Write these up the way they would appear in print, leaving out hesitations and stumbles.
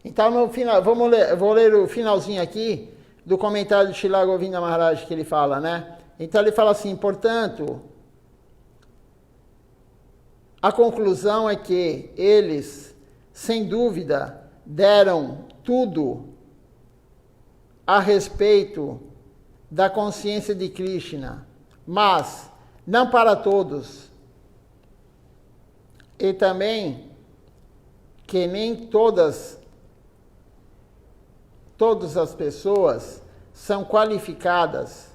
Então, no final, vou ler o finalzinho aqui do comentário de Srila Govinda Maharaj que ele fala, né? Então, ele fala assim, portanto, a conclusão é que eles, sem dúvida, deram tudo a respeito da consciência de Krishna, mas não para todos. E também que nem todas as pessoas são qualificadas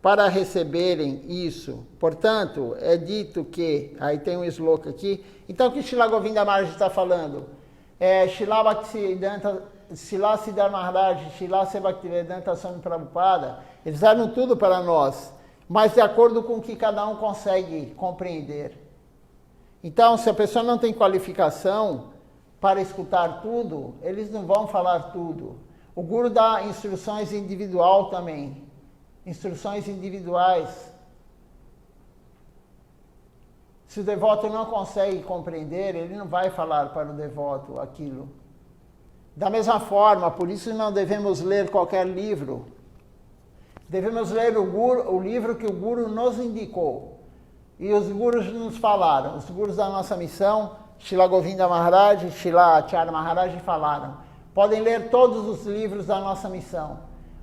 para receberem isso. Portanto, é dito que, aí tem um sloka aqui, então o que Srila Govinda Maharaj está falando? Srila Bhaktisiddhanta, Srila Siddhar Maharaj, Srila Bhaktivedanta Swami Prabhupada, eles deram tudo para nós, mas de acordo com o que cada um consegue compreender. Então, se a pessoa não tem qualificação para escutar tudo, eles não vão falar tudo. O Guru dá instruções individual também. Instruções individuais. Se o devoto não consegue compreender, ele não vai falar para o devoto aquilo. Da mesma forma, por isso não devemos ler qualquer livro. Devemos ler o livro que o Guru nos indicou. E os Gurus nos falaram, os Gurus da nossa missão, Srila Govinda Maharaj e Srila Acharya Maharaj falaram. Podem ler todos os livros da nossa missão.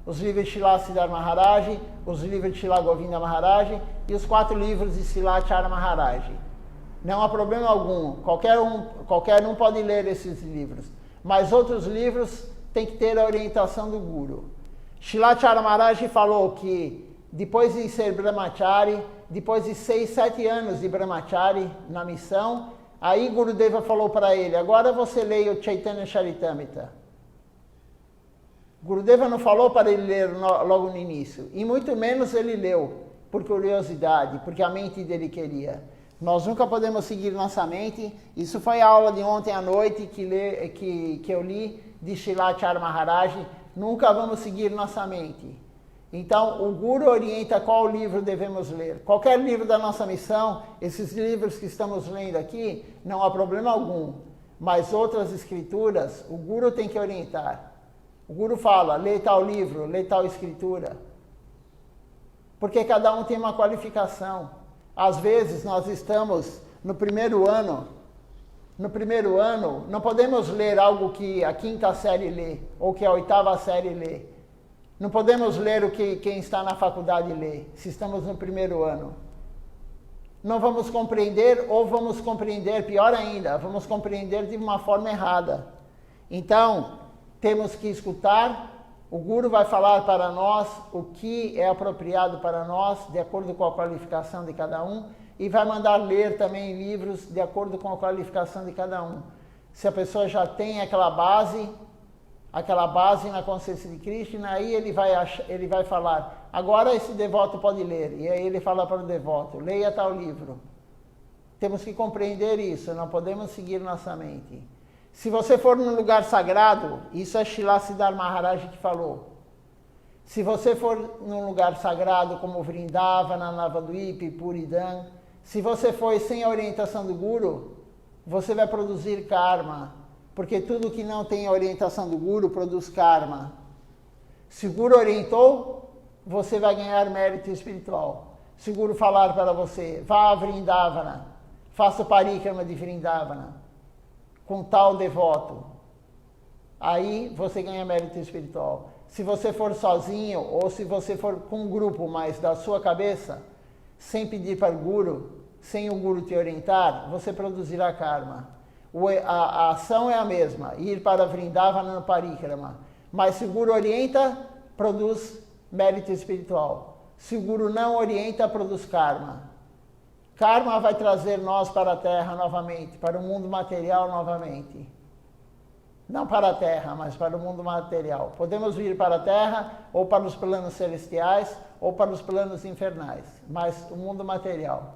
Os livros de Srila Siddhar Maharaj, os livros de Srila Govinda Maharaj e os 4 livros de Srila Acharya Maharaj. Não há problema algum, qualquer um pode ler esses livros. Mas outros livros têm que ter a orientação do Guru. Srila Acharya Maharaj falou que depois de ser Brahmachari, depois de 6, 7 anos de Brahmachari na missão, aí Gurudeva falou para ele, agora você leia o Chaitanya Charitamrita. Gurudeva não falou para ele ler logo no início, e muito menos ele leu, por curiosidade, porque a mente dele queria. Nós nunca podemos seguir nossa mente, isso foi a aula de ontem à noite que eu li de Srila Acharya Maharaj, nunca vamos seguir nossa mente. Então, o Guru orienta qual livro devemos ler. Qualquer livro da nossa missão, esses livros que estamos lendo aqui, não há problema algum. Mas outras escrituras, o Guru tem que orientar. O Guru fala, lê tal livro, lê tal escritura. Porque cada um tem uma qualificação. Às vezes, nós estamos no primeiro ano. No primeiro ano, não podemos ler algo que a 5ª série lê, ou que a 8ª série lê. Não podemos ler o que quem está na faculdade lê, se estamos no primeiro ano. Não vamos compreender, ou vamos compreender, pior ainda, vamos compreender de uma forma errada. Então, temos que escutar, o Guru vai falar para nós o que é apropriado para nós, de acordo com a qualificação de cada um, e vai mandar ler também livros de acordo com a qualificação de cada um. Se a pessoa já tem aquela base na consciência de Krishna, aí ele vai falar, agora esse devoto pode ler. E aí ele fala para o devoto, leia tal livro. Temos que compreender isso, não podemos seguir nossa mente. Se você for num lugar sagrado, isso é Srila Siddhar Maharaj que falou. Se você for num lugar sagrado como Vrindavana, Navadvipa, Puridam, se você for sem a orientação do Guru, você vai produzir karma. Porque tudo que não tem a orientação do Guru produz karma. Se o Guru orientou, você vai ganhar mérito espiritual. Se o Guru falar para você, vá a Vrindavana, faça o parikrama de Vrindavana, com tal devoto, aí você ganha mérito espiritual. Se você for sozinho, ou se você for com um grupo, mas da sua cabeça, sem pedir para o Guru, sem o Guru te orientar, você produzirá karma. A ação é a mesma, ir para Vrindavana no parikrama. Mas se o Guru orienta, produz mérito espiritual. Se o Guru não orienta, produz karma. Karma vai trazer nós para a Terra novamente, para o mundo material novamente. Não para a Terra, mas para o mundo material. Podemos vir para a Terra, ou para os planos celestiais, ou para os planos infernais, mas o mundo material.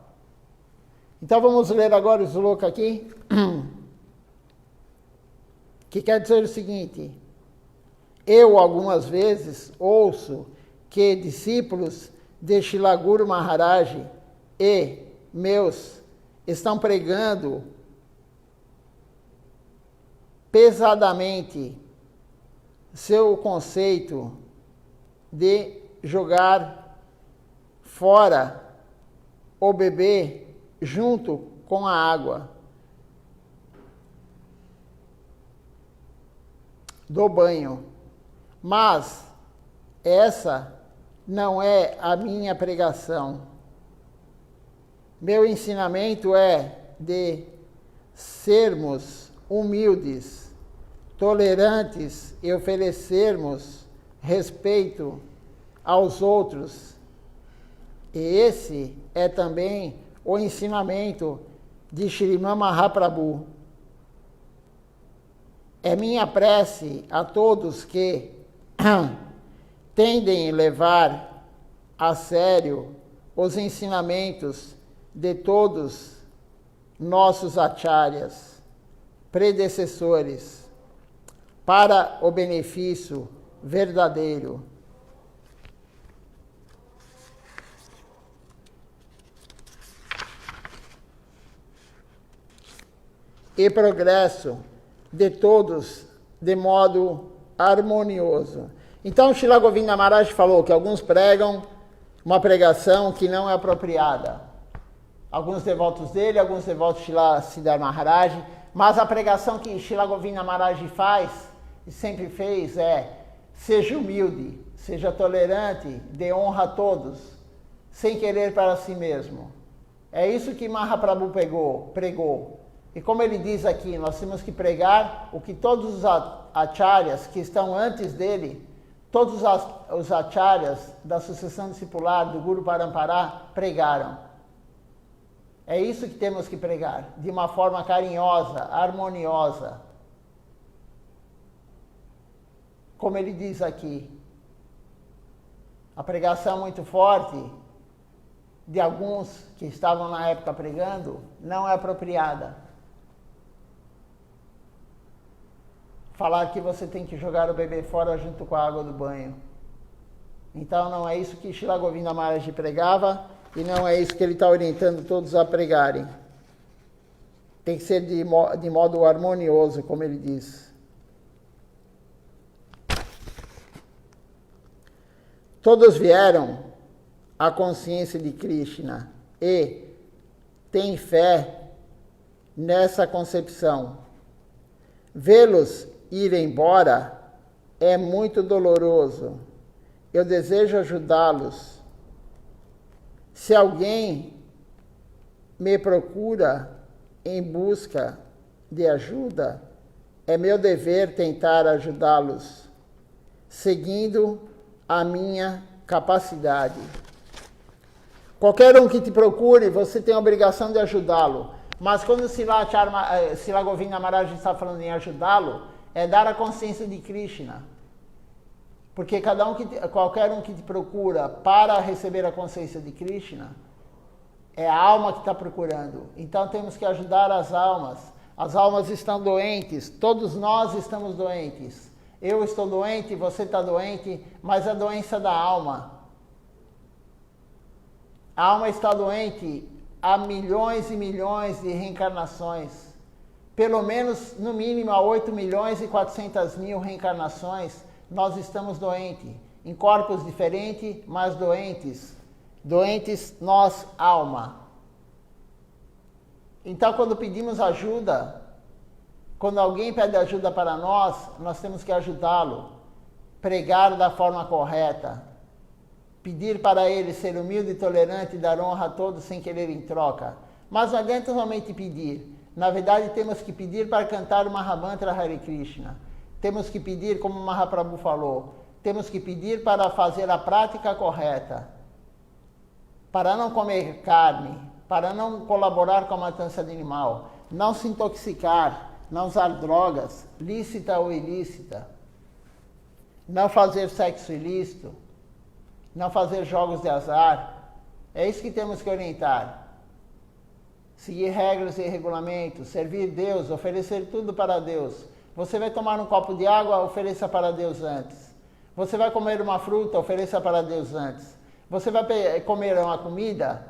Então vamos ler agora o sloka aqui, que quer dizer o seguinte: eu algumas vezes ouço que discípulos de Srila Guru Maharaj e meus estão pregando pesadamente seu conceito de jogar fora o bebê junto com a água do banho. Mas essa não é a minha pregação. Meu ensinamento é de sermos humildes, tolerantes e oferecermos respeito aos outros. E esse é também o ensinamento de Srimad Mahaprabhu. É minha prece a todos que tendem a levar a sério os ensinamentos de todos nossos acharyas, predecessores, para o benefício verdadeiro. E progresso de todos de modo harmonioso. Então, Srila Govinda Maharaj falou que alguns pregam uma pregação que não é apropriada. Alguns devotos dele, alguns devotos de Srila Siddhar Maharaj, mas a pregação que Srila Govinda Maharaj faz, e sempre fez, é: seja humilde, seja tolerante, dê honra a todos, sem querer para si mesmo. É isso que Mahaprabhu pregou. E como ele diz aqui, nós temos que pregar o que todos os acharyas que estão antes dele, todos os acharyas da sucessão discipular do Guru Parampara pregaram. É isso que temos que pregar, de uma forma carinhosa, harmoniosa. Como ele diz aqui, a pregação muito forte de alguns que estavam na época pregando não é apropriada. Falar que você tem que jogar o bebê fora junto com a água do banho. Então não é isso que Srila Govinda Maharaj pregava e não é isso que ele está orientando todos a pregarem. Tem que ser de modo harmonioso, como ele diz. Todos vieram à consciência de Krishna e têm fé nessa concepção. Vê-los ir embora é muito doloroso. Eu desejo ajudá-los. Se alguém me procura em busca de ajuda, é meu dever tentar ajudá-los, seguindo a minha capacidade. Qualquer um que te procure, você tem a obrigação de ajudá-lo. Mas quando Srila Govinda Maharaj está falando em ajudá-lo, é dar a consciência de Krishna. Porque qualquer um que te procura para receber a consciência de Krishna, é a alma que está procurando. Então temos que ajudar as almas. As almas estão doentes, todos nós estamos doentes. Eu estou doente, você está doente, mas a doença da alma. A alma está doente há milhões e milhões de reencarnações. Pelo menos, no mínimo, há 8.400.000 reencarnações, nós estamos doentes. Em corpos diferentes, mas doentes. Doentes nós, alma. Então, quando pedimos ajuda, quando alguém pede ajuda para nós temos que ajudá-lo. Pregar da forma correta. Pedir para ele ser humilde e tolerante e dar honra a todos sem querer em troca. Mas não adianta somente pedir. Na verdade, temos que pedir para cantar o Mahamantra Hare Krishna. Temos que pedir, como o Mahaprabhu falou, temos que pedir para fazer a prática correta. Para não comer carne, para não colaborar com a matança de animal, não se intoxicar, não usar drogas, lícita ou ilícita, não fazer sexo ilícito, não fazer jogos de azar. É isso que temos que orientar. Seguir regras e regulamentos, servir Deus, oferecer tudo para Deus. Você vai tomar um copo de água, ofereça para Deus antes. Você vai comer uma fruta, ofereça para Deus antes. Você vai comer uma comida,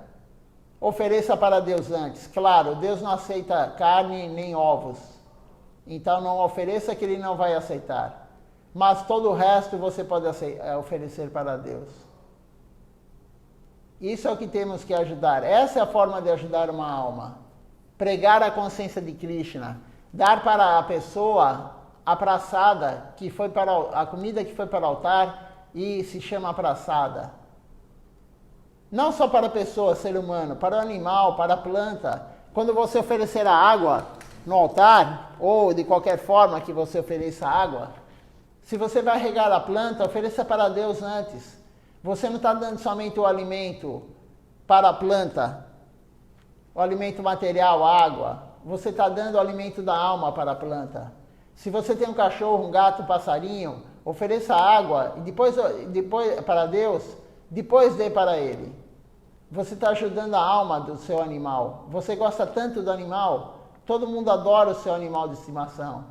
ofereça para Deus antes. Claro, Deus não aceita carne nem ovos. Então não ofereça que ele não vai aceitar. Mas todo o resto você pode oferecer para Deus. Isso é o que temos que ajudar. Essa é a forma de ajudar uma alma. Pregar a consciência de Krishna. Dar para a pessoa a praçada, que foi para a comida que foi para o altar e se chama praçada. Não só para a pessoa, ser humano, para o animal, para a planta. Quando você oferecer a água no altar, ou de qualquer forma que você ofereça água, se você vai regar a planta, ofereça para Deus antes. Você não está dando somente o alimento para a planta, o alimento material, água. Você está dando o alimento da alma para a planta. Se você tem um cachorro, um gato, um passarinho, ofereça água e depois para Deus, depois dê para ele. Você está ajudando a alma do seu animal. Você gosta tanto do animal, todo mundo adora o seu animal de estimação.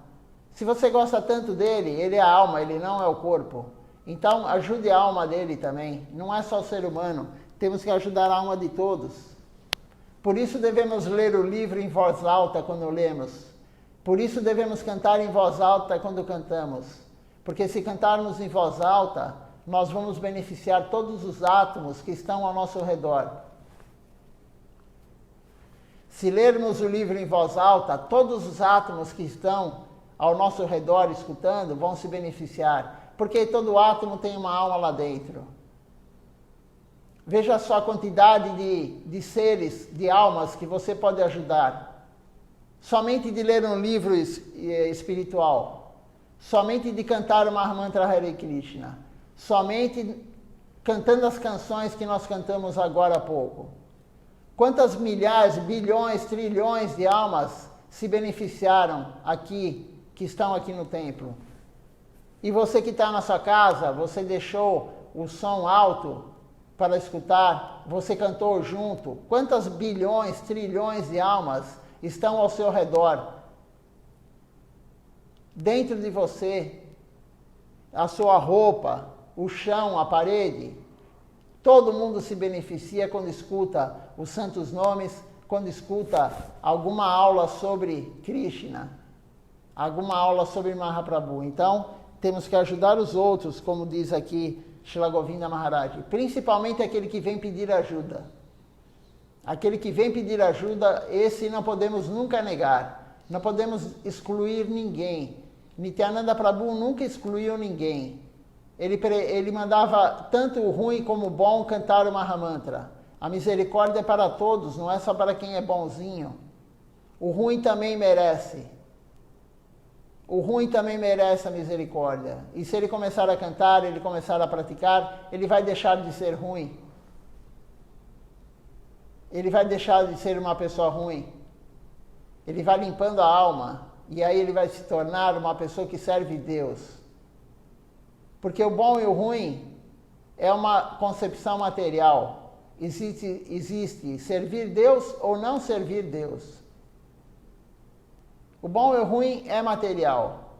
Se você gosta tanto dele, ele é a alma, ele não é o corpo. Então ajude a alma dele também. Não é só o ser humano, temos que ajudar a alma de todos. Por isso devemos ler o livro em voz alta quando lemos. Por isso devemos cantar em voz alta quando cantamos. Porque se cantarmos em voz alta, nós vamos beneficiar todos os átomos que estão ao nosso redor. Se lermos o livro em voz alta, todos os átomos que estão ao nosso redor escutando vão se beneficiar. Porque todo átomo tem uma alma lá dentro. Veja só a quantidade de seres, de almas que você pode ajudar. Somente de ler um livro espiritual. Somente de cantar o Mahamantra Hare Krishna. Somente cantando as canções que nós cantamos agora há pouco. Quantas milhares, bilhões, trilhões de almas se beneficiaram aqui, que estão aqui no templo? E você que está na sua casa, você deixou o som alto para escutar, você cantou junto. Quantas bilhões, trilhões de almas estão ao seu redor? Dentro de você, a sua roupa, o chão, a parede. Todo mundo se beneficia quando escuta os santos nomes, quando escuta alguma aula sobre Krishna, alguma aula sobre Mahaprabhu. Então, temos que ajudar os outros, como diz aqui Srila Govinda Maharaj, principalmente aquele que vem pedir ajuda. Aquele que vem pedir ajuda, esse não podemos nunca negar, não podemos excluir ninguém. Nityananda Prabhu nunca excluiu ninguém. Ele mandava tanto o ruim como o bom cantar o Mahamantra. A misericórdia é para todos, não é só para quem é bonzinho. O ruim também merece. O ruim também merece a misericórdia. E se ele começar a cantar, ele começar a praticar, ele vai deixar de ser ruim. Ele vai deixar de ser uma pessoa ruim. Ele vai limpando a alma. E aí ele vai se tornar uma pessoa que serve Deus. Porque o bom e o ruim é uma concepção material. Existe servir Deus ou não servir Deus. O bom e o ruim é material.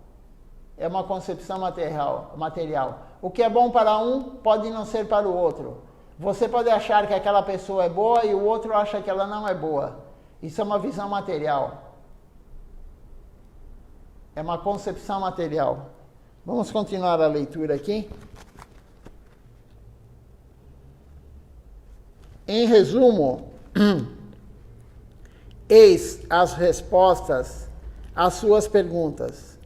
É uma concepção material. O que é bom para um pode não ser para o outro. Você pode achar que aquela pessoa é boa e o outro acha que ela não é boa. Isso é uma visão material. É uma concepção material. Vamos continuar a leitura aqui. Em resumo, eis as respostas às suas perguntas.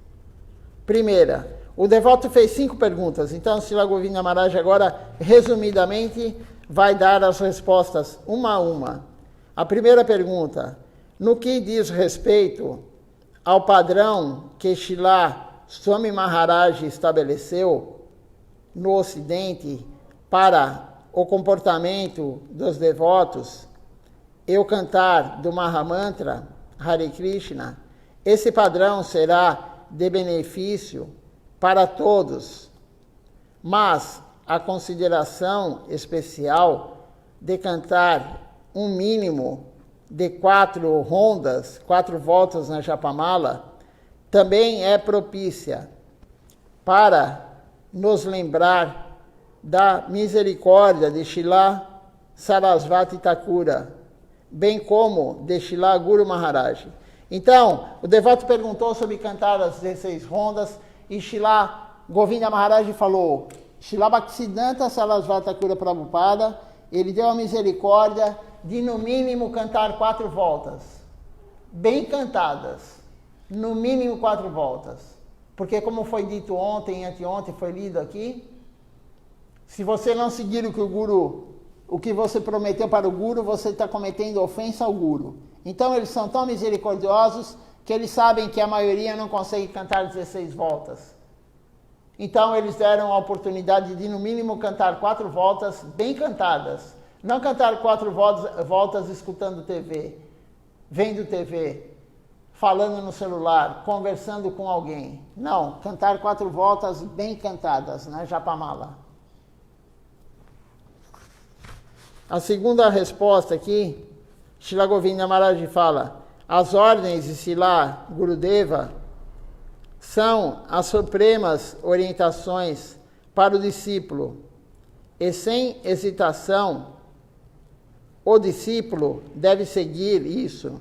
Primeira, o devoto fez 5 perguntas. Então, Srila Govinda Maharaj agora, resumidamente, vai dar as respostas uma a uma. A primeira pergunta, no que diz respeito ao padrão que Srila Swami Maharaj estabeleceu no Ocidente para o comportamento dos devotos e o cantar do Mahamantra Hare Krishna, esse padrão será de benefício para todos, mas a consideração especial de cantar um mínimo de 4 rondas, 4 voltas na Japamala, também é propícia para nos lembrar da misericórdia de Srila Sarasvati Thakura, bem como de Srila Guru Maharaj. Então, o devoto perguntou sobre cantar as 16 rondas e Srila Govinda Maharaj falou, Srila Bhaktisiddhanta Sarasvata Thakur Prabhupada, ele deu a misericórdia de no mínimo cantar 4 voltas, bem cantadas, no mínimo 4 voltas. Porque como foi dito ontem e anteontem, foi lido aqui, se você não seguir o que você prometeu para o Guru, você está cometendo ofensa ao Guru. Então eles são tão misericordiosos que eles sabem que a maioria não consegue cantar 16 voltas. Então eles deram a oportunidade de no mínimo cantar 4 voltas bem cantadas. Não cantar 4 voltas escutando TV, vendo TV, falando no celular, conversando com alguém. Não, cantar 4 voltas bem cantadas, né, Japamala. A segunda resposta aqui, Srila Govinda Maharaj fala, as ordens de Srila Gurudeva são as supremas orientações para o discípulo, e sem hesitação, o discípulo deve seguir isso.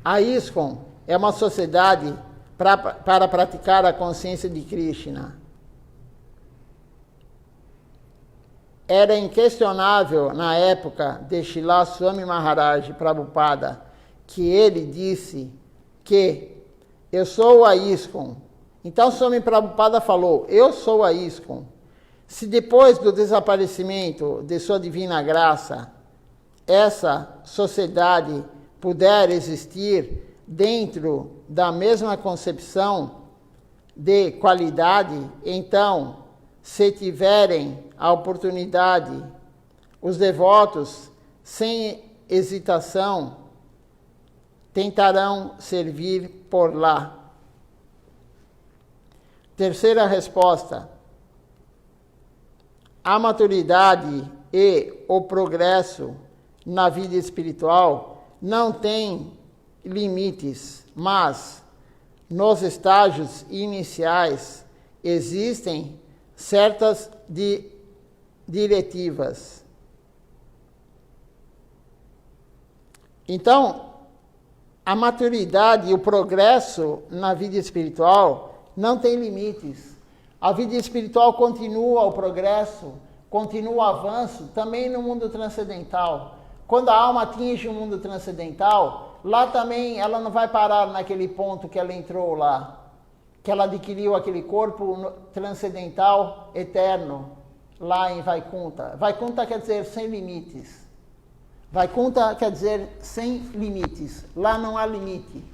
A ISKCON é uma sociedade para praticar a consciência de Krishna. Era inquestionável na época de Srila Swami Maharaj Prabhupada que ele disse que eu sou a ISKCON. Então Swami Prabhupada falou, eu sou a ISKCON. Se depois do desaparecimento de sua divina graça, essa sociedade puder existir dentro da mesma concepção de qualidade, então, se tiverem a oportunidade, os devotos, sem hesitação, tentarão servir por lá. Terceira resposta. A maturidade e o progresso na vida espiritual não têm limites, mas nos estágios iniciais existem certas diretivas. Então, a maturidade e o progresso na vida espiritual não tem limites. A vida espiritual continua o progresso, continua o avanço, também no mundo transcendental. Quando a alma atinge o mundo transcendental, lá também ela não vai parar naquele ponto que ela entrou lá, que ela adquiriu aquele corpo transcendental eterno, lá em Vaikunta. Vaikunta quer dizer sem limites. Vaikunta quer dizer sem limites. Lá não há limite.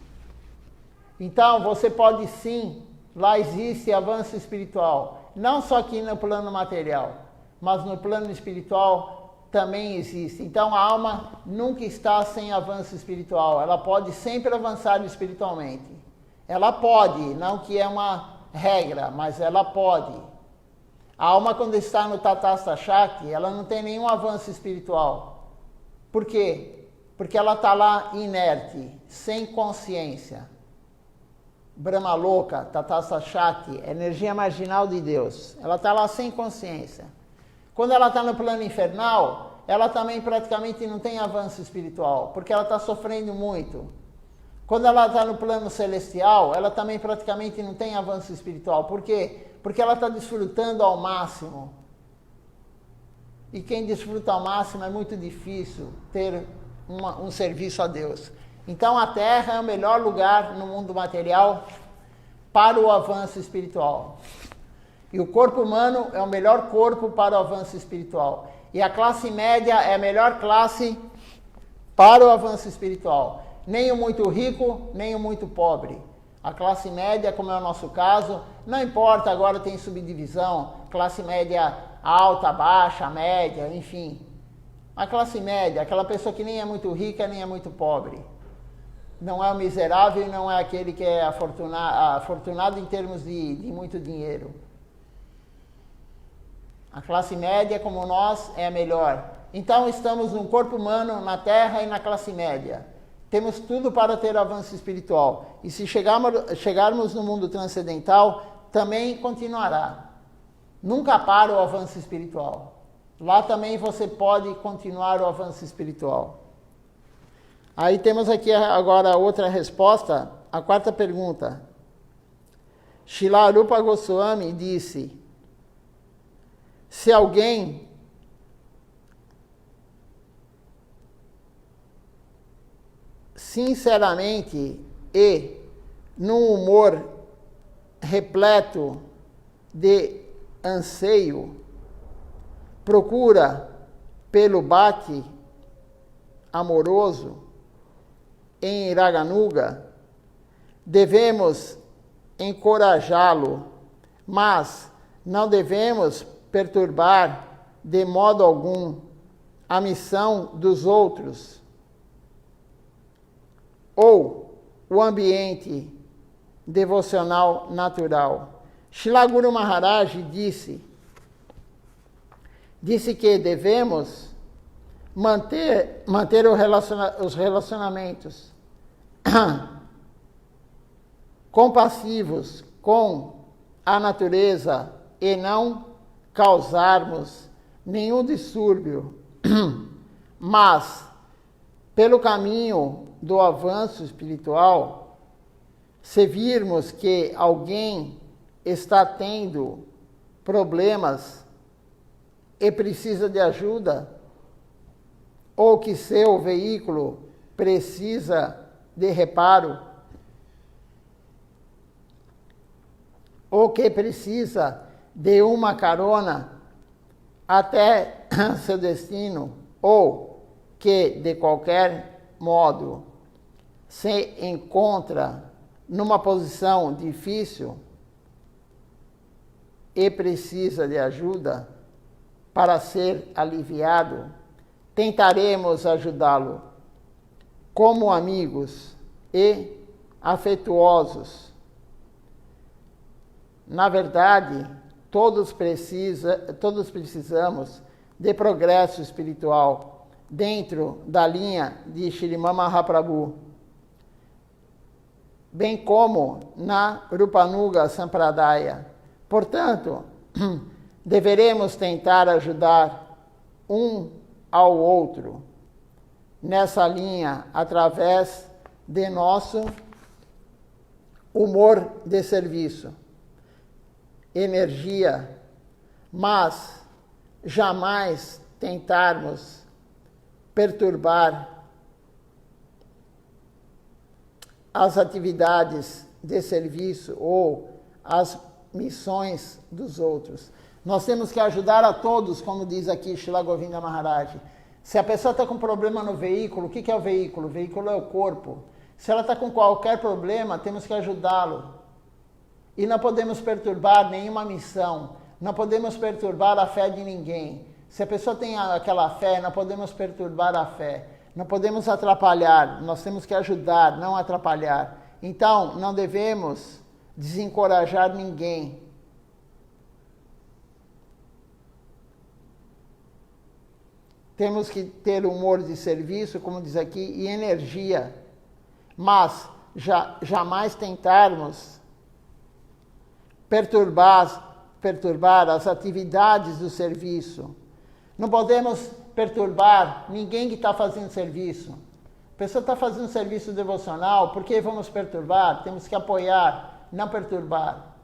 Então, você pode sim, lá existe avanço espiritual. Não só aqui no plano material, mas no plano espiritual também existe. Então, a alma nunca está sem avanço espiritual. Ela pode sempre avançar espiritualmente. Ela pode, não que é uma regra, mas ela pode. A alma, quando está no Tatastha Shakti, ela não tem nenhum avanço espiritual. Por quê? Porque ela está lá inerte, sem consciência. Brahma Loka, Tatastha Shakti, energia marginal de Deus. Ela está lá sem consciência. Quando ela está no plano infernal, ela também praticamente não tem avanço espiritual, porque ela está sofrendo muito. Quando ela está no plano celestial, ela também praticamente não tem avanço espiritual. Por quê? Porque ela está desfrutando ao máximo. E quem desfruta ao máximo é muito difícil ter um serviço a Deus. Então a Terra é o melhor lugar no mundo material para o avanço espiritual. E o corpo humano é o melhor corpo para o avanço espiritual. E a classe média é a melhor classe para o avanço espiritual. Nem o muito rico, nem o muito pobre. A classe média, como é o nosso caso, não importa, agora tem subdivisão, classe média alta, baixa, média, enfim. A classe média, aquela pessoa que nem é muito rica, nem é muito pobre. Não é o miserável e não é aquele que é afortunado em termos de muito dinheiro. A classe média, como nós, é a melhor. Então estamos num corpo humano, na Terra e na classe média. Temos tudo para ter avanço espiritual. E se chegarmos no mundo transcendental, também continuará. Nunca para o avanço espiritual. Lá também você pode continuar o avanço espiritual. Aí temos aqui agora outra resposta, a quarta pergunta. Srila Rupa Goswami disse: se alguém sinceramente e num humor repleto de anseio procura pelo bhakti amoroso em Raganuga, devemos encorajá-lo, mas não devemos perturbar de modo algum a missão dos outros ou o ambiente devocional natural. Srila Guru Maharaj disse que devemos manter os relacionamentos compassivos com a natureza e não causarmos nenhum distúrbio, mas pelo caminho do avanço espiritual, se virmos que alguém está tendo problemas e precisa de ajuda, ou que seu veículo precisa de reparo, ou que precisa de uma carona até seu destino, ou que, de qualquer modo, se encontra numa posição difícil e precisa de ajuda para ser aliviado, tentaremos ajudá-lo como amigos e afetuosos. Na verdade, todos precisamos de progresso espiritual dentro da linha de Srimad Mahaprabhu, bem como na Rupanuga Sampradaya. Portanto, deveremos tentar ajudar um ao outro nessa linha através de nosso humor de serviço, energia, mas jamais tentarmos perturbar as atividades de serviço ou as missões dos outros. Nós temos que ajudar a todos, como diz aqui Srila Govinda Maharaj. Se a pessoa está com problema no veículo, o que é o veículo? O veículo é o corpo. Se ela está com qualquer problema, temos que ajudá-lo. E não podemos perturbar nenhuma missão. Não podemos perturbar a fé de ninguém. Se a pessoa tem aquela fé, não podemos perturbar a fé. Não podemos atrapalhar. Nós temos que ajudar, não atrapalhar. Então, não devemos desencorajar ninguém. Temos que ter humor de serviço, como diz aqui, e energia. Mas jamais tentarmos perturbar as atividades do serviço. Não podemos perturbar ninguém que está fazendo serviço. A pessoa está fazendo serviço devocional, por que vamos perturbar? Temos que apoiar, não perturbar.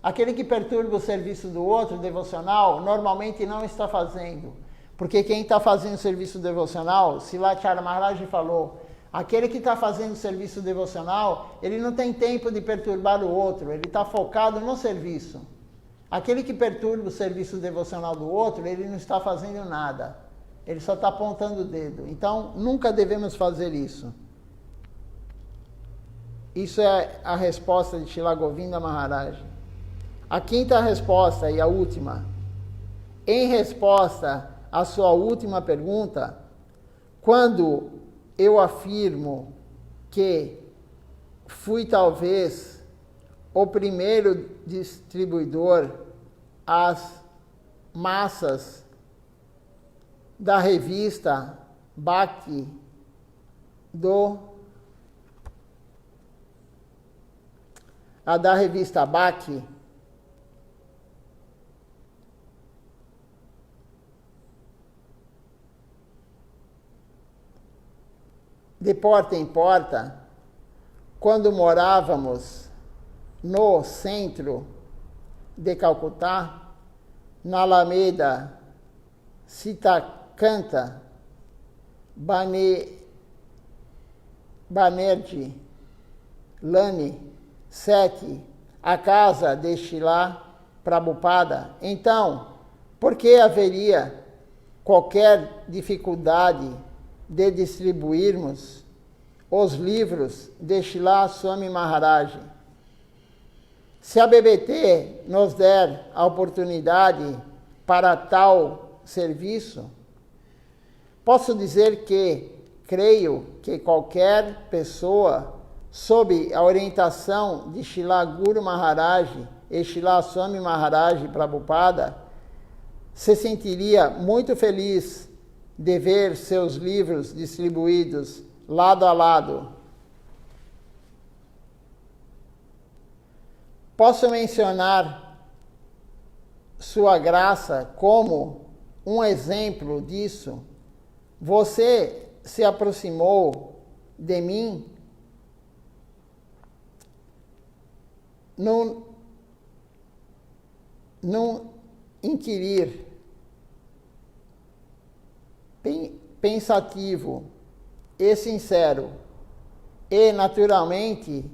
Aquele que perturba o serviço do outro, devocional, normalmente não está fazendo. Porque quem está fazendo serviço devocional, Srila Maharaj falou, aquele que está fazendo serviço devocional, ele não tem tempo de perturbar o outro, ele está focado no serviço. Aquele que perturba o serviço devocional do outro, ele não está fazendo nada, ele só está apontando o dedo. Então, nunca devemos fazer isso. Isso é a resposta de Srila Govinda Maharaj. A quinta resposta e a última. Em resposta à sua última pergunta, quando eu afirmo que fui talvez o primeiro distribuidor às massas da revista Bhakti da revista Bhakti, de porta em porta, quando morávamos no centro de Calcutá, na Alameda Sitacanta, Banerjee Lane 7, a casa de Srila Prabhupada. Então, por que haveria qualquer dificuldade de distribuirmos os livros de Srila Swami Maharaj? Se a BBT nos der a oportunidade para tal serviço, posso dizer que creio que qualquer pessoa, sob a orientação de Srila Guru Maharaj e Srila Swami Maharaj Prabhupada, se sentiria muito feliz de ver seus livros distribuídos lado a lado. Posso mencionar Sua Graça como um exemplo disso. Você se aproximou de mim num inquirir pensativo e sincero, e naturalmente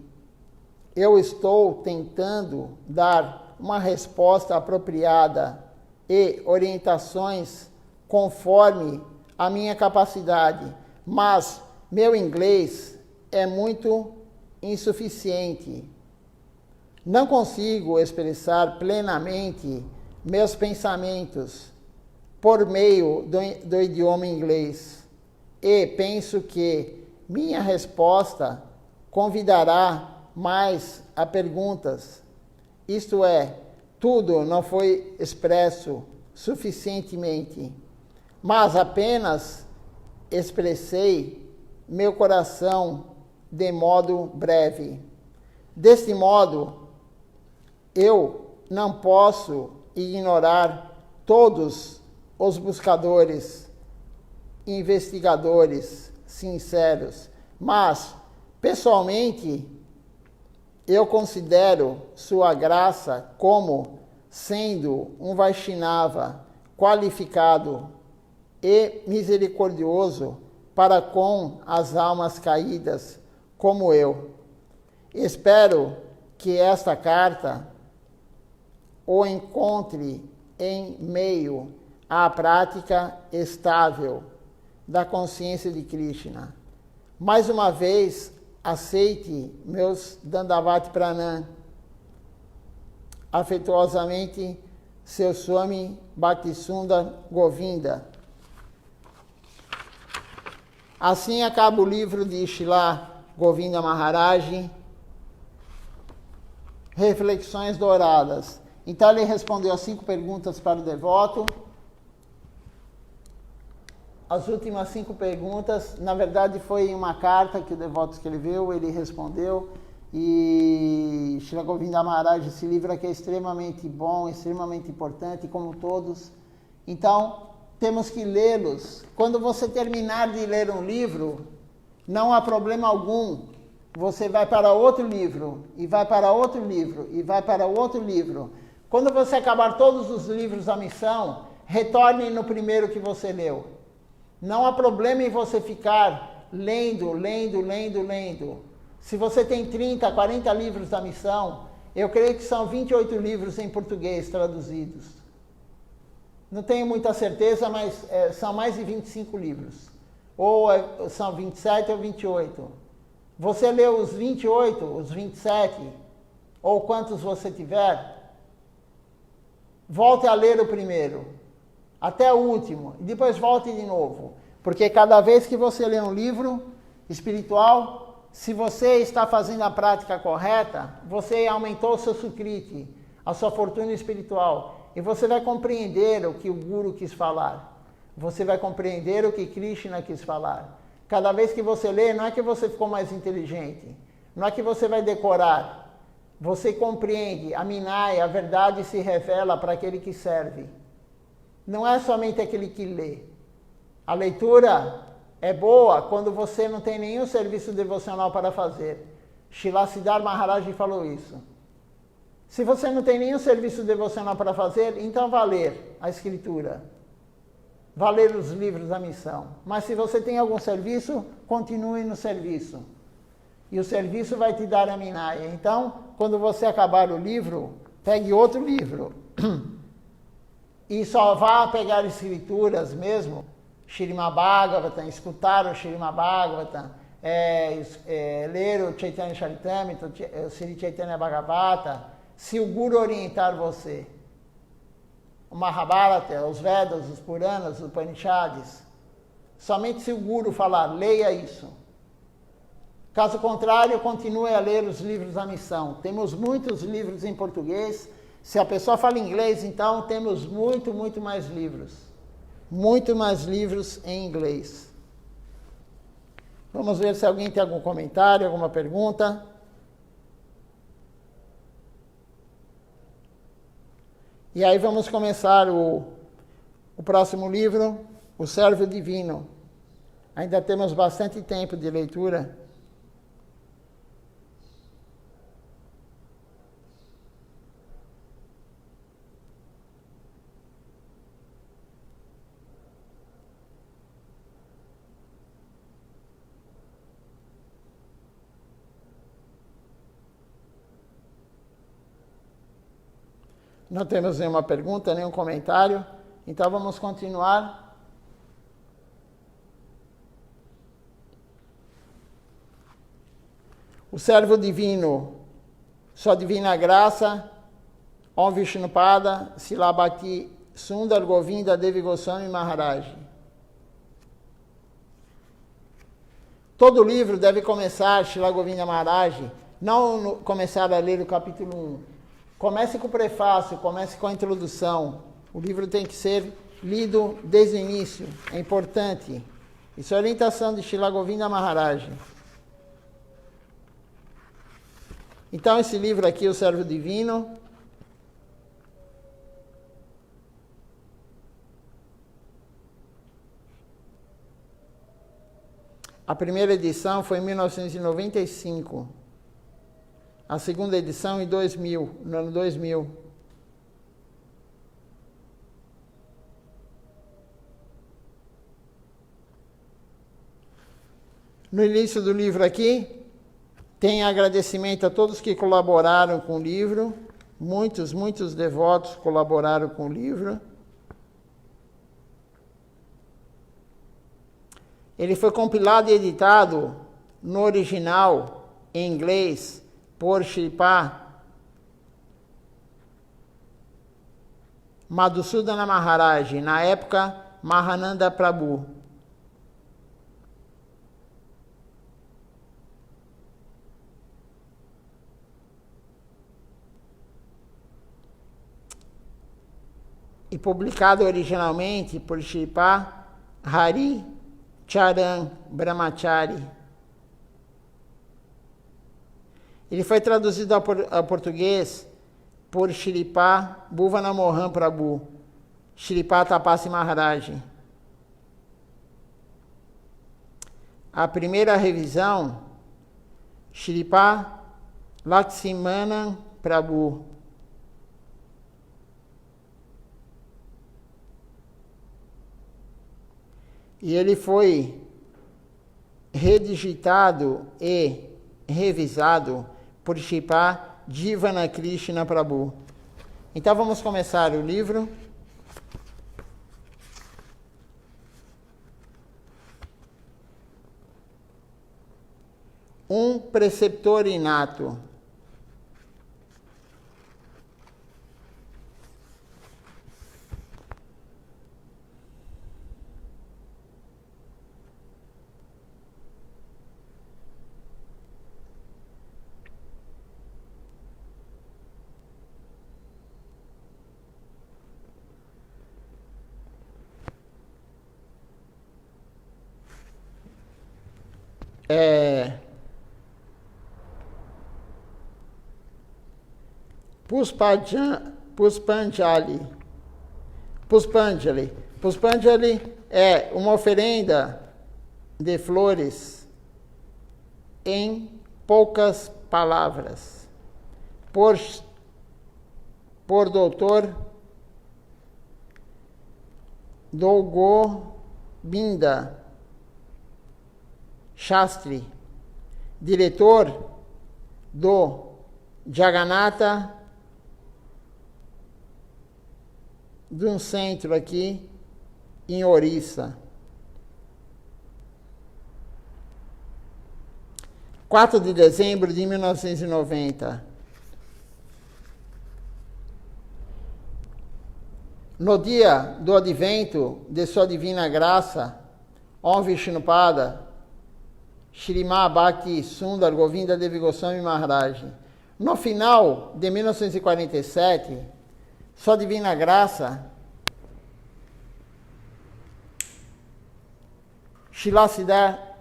eu estou tentando dar uma resposta apropriada e orientações conforme a minha capacidade, mas meu inglês é muito insuficiente. Não consigo expressar plenamente meus pensamentos por meio do idioma inglês, e penso que minha resposta convidará mais a perguntas. Isto é, tudo não foi expresso suficientemente, mas apenas expressei meu coração de modo breve. Deste modo, eu não posso ignorar todos os buscadores, investigadores sinceros, mas, pessoalmente, eu considero Sua Graça como sendo um Vaishnava qualificado e misericordioso para com as almas caídas como eu. Espero que esta carta o encontre em meio à prática estável da consciência de Krishna. Mais uma vez, aceite meus Dandavat Pranam. Afetuosamente, seu Swami Bhaktisundar Govinda. Assim acaba o livro de Srila Govinda Maharaj, Reflexões Douradas. Então ele respondeu as 5 perguntas para o devoto. As últimas 5 perguntas, na verdade, foi uma carta que o devoto escreveu, ele respondeu. E Srila Govinda Maharaj, esse livro aqui é extremamente bom, extremamente importante, como todos. Então, temos que lê-los. Quando você terminar de ler um livro, não há problema algum. Você vai para outro livro, e vai para outro livro, e vai para outro livro. Quando você acabar todos os livros da missão, retorne no primeiro que você leu. Não há problema em você ficar lendo. Se você tem 30, 40 livros da missão, eu creio que são 28 livros em português traduzidos. Não tenho muita certeza, mas são mais de 25 livros. Ou são 27 ou 28. Você leu os 28, os 27, ou quantos você tiver, volte a ler o primeiro, até o último, e depois volte de novo. Porque cada vez que você lê um livro espiritual, se você está fazendo a prática correta, você aumentou o seu sukriti, a sua fortuna espiritual. E você vai compreender o que o Guru quis falar. Você vai compreender o que Krishna quis falar. Cada vez que você lê, não é que você ficou mais inteligente. Não é que você vai decorar. Você compreende, a Minaya, a verdade se revela para aquele que serve. Não é somente aquele que lê. A leitura é boa quando você não tem nenhum serviço devocional para fazer. Srila Siddhar Maharaj falou isso. Se você não tem nenhum serviço devocional para fazer, então vá ler a Escritura. Vá ler os livros da missão. Mas se você tem algum serviço, continue no serviço. E o serviço vai te dar a Minaya. Então, quando você acabar o livro, pegue outro livro. E só vá pegar escrituras mesmo, Śrīmad Bhagavatam, escutar o Śrīmad Bhagavatam, ler o Chaitanya Charitamrita, o Sri Chaitanya Bhagavata, se o Guru orientar você. O Mahabharata, os Vedas, os Puranas, os Upanishads. Somente se o Guru falar, leia isso. Caso contrário, continue a ler os livros da missão. Temos muitos livros em português. Se a pessoa fala inglês, então temos muito mais livros. Muito mais livros em inglês. Vamos ver se alguém tem algum comentário, alguma pergunta. E aí vamos começar o próximo livro, O Servo Divino. Ainda temos bastante tempo de leitura. Não temos nenhuma pergunta, nenhum comentário. Então vamos continuar. O servo divino, sua divina graça, Om Vishnupada, Srila Bhakti Sundar Govinda Devi Goswami Maharaj. Todo livro deve começar, Srila Govinda Maharaj, não começar a ler o capítulo 1. Comece com o prefácio, comece com a introdução. O livro tem que ser lido desde o início. É importante. Isso é a orientação de Srila Govinda Maharaj. Então, esse livro aqui, O Servo Divino. A primeira edição foi em 1995. A segunda edição em 2000, no ano 2000. No início do livro aqui, tem agradecimento a todos que colaboraram com o livro. Muitos devotos colaboraram com o livro. Ele foi compilado e editado no original, em inglês, por Shripad Madhusudana Maharaj, na época Mahananda Prabhu. E publicado originalmente por Shripad Hari Charan Brahmachari. Ele foi traduzido ao português por Shripad Bhuvana Mohan Prabhu, Shripad Tapasi Maharaj. A primeira revisão, Shripad Lakshmana Prabhu. E ele foi redigitado e revisado por Shripad Jivana Krishna Prabhu. Então vamos começar o livro. Um preceptor inato. Puspanjali. Puspanjali é uma oferenda de flores em poucas palavras, por Dr. Dolgobinda Shastri, diretor do Jagannatha, de um centro aqui em Orissa. 4 de dezembro de 1990. No dia do advento de Sua Divina Graça, Om Vishnupada, Shrimad Bhakti Sundar Govinda Devi Goswami Maharaj. No final de 1947, Sua Divina Graça, Srila Siddhar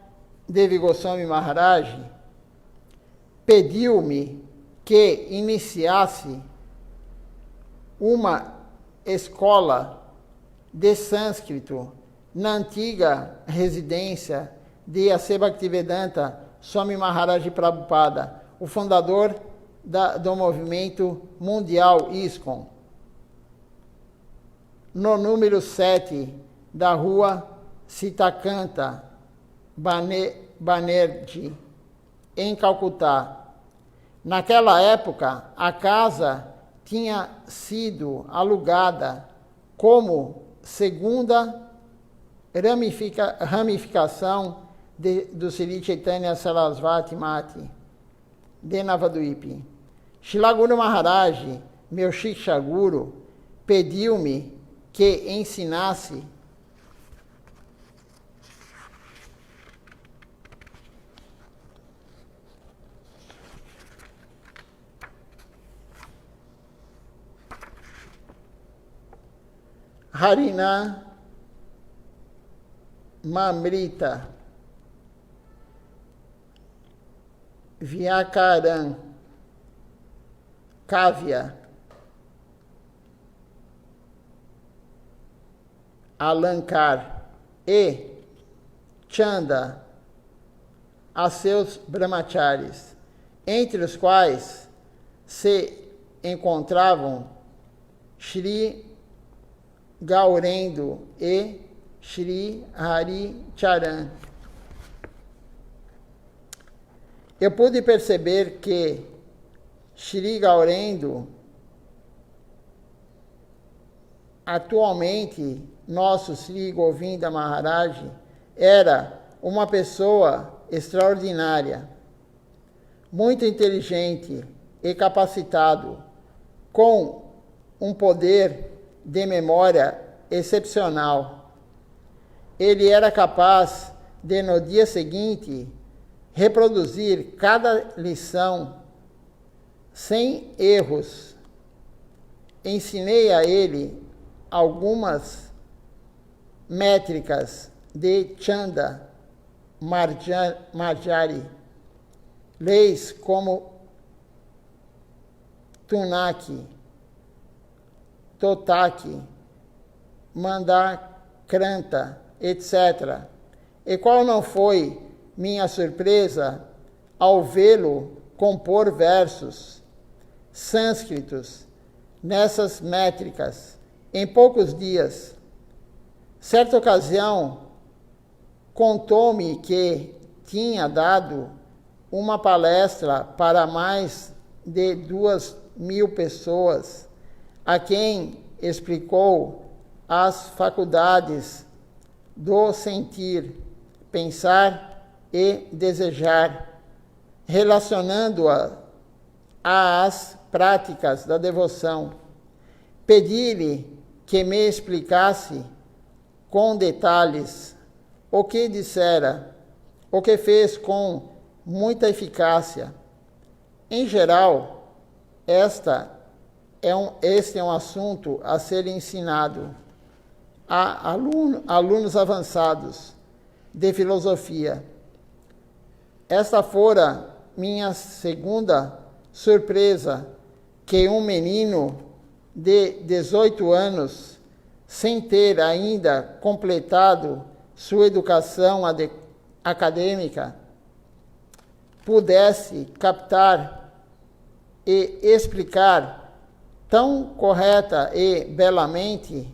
Devi Goswami Maharaj, pediu-me que iniciasse uma escola de sânscrito na antiga residência de A.C. Bhaktivedanta Swami Maharaj Prabhupada, o fundador do movimento mundial ISKCON, no número 7 da rua Sitakanta Banerjee, em Calcutá. Naquela época, a casa tinha sido alugada como segunda ramificação do Sri Chaitanya Sarasvati Mati de Navadvipa. Srila Guru Maharaj, meu Shiksha Guru, pediu-me que ensinasse Harina Mamrita Vyakaran Kavya Alankar e Chanda a seus brahmacharis, entre os quais se encontravam Shri Gaurendo e Shri Hari Charan. Eu pude perceber que Shri Gaurendo, atualmente nosso Sri Govinda Maharaj, era uma pessoa extraordinária, muito inteligente e capacitado, com um poder de memória excepcional. Ele era capaz de, no dia seguinte, reproduzir cada lição sem erros. Ensinei a ele algumas métricas de Chanda Marjari, leis como Tunaki, Totaki, Mandakranta, etc. E qual não foi minha surpresa ao vê-lo compor versos sânscritos nessas métricas em poucos dias. Certa ocasião, contou-me que tinha dado uma palestra para mais de 2.000 pessoas, a quem explicou as faculdades do sentir, pensar e desejar, relacionando-a às práticas da devoção. Pedi-lhe que me explicasse com detalhes o que dissera, o que fez com muita eficácia. Em geral, este é um assunto a ser ensinado a alunos avançados de filosofia. Esta fora minha segunda surpresa, que um menino de 18 anos, sem ter ainda completado sua educação acadêmica pudesse captar e explicar tão correta e belamente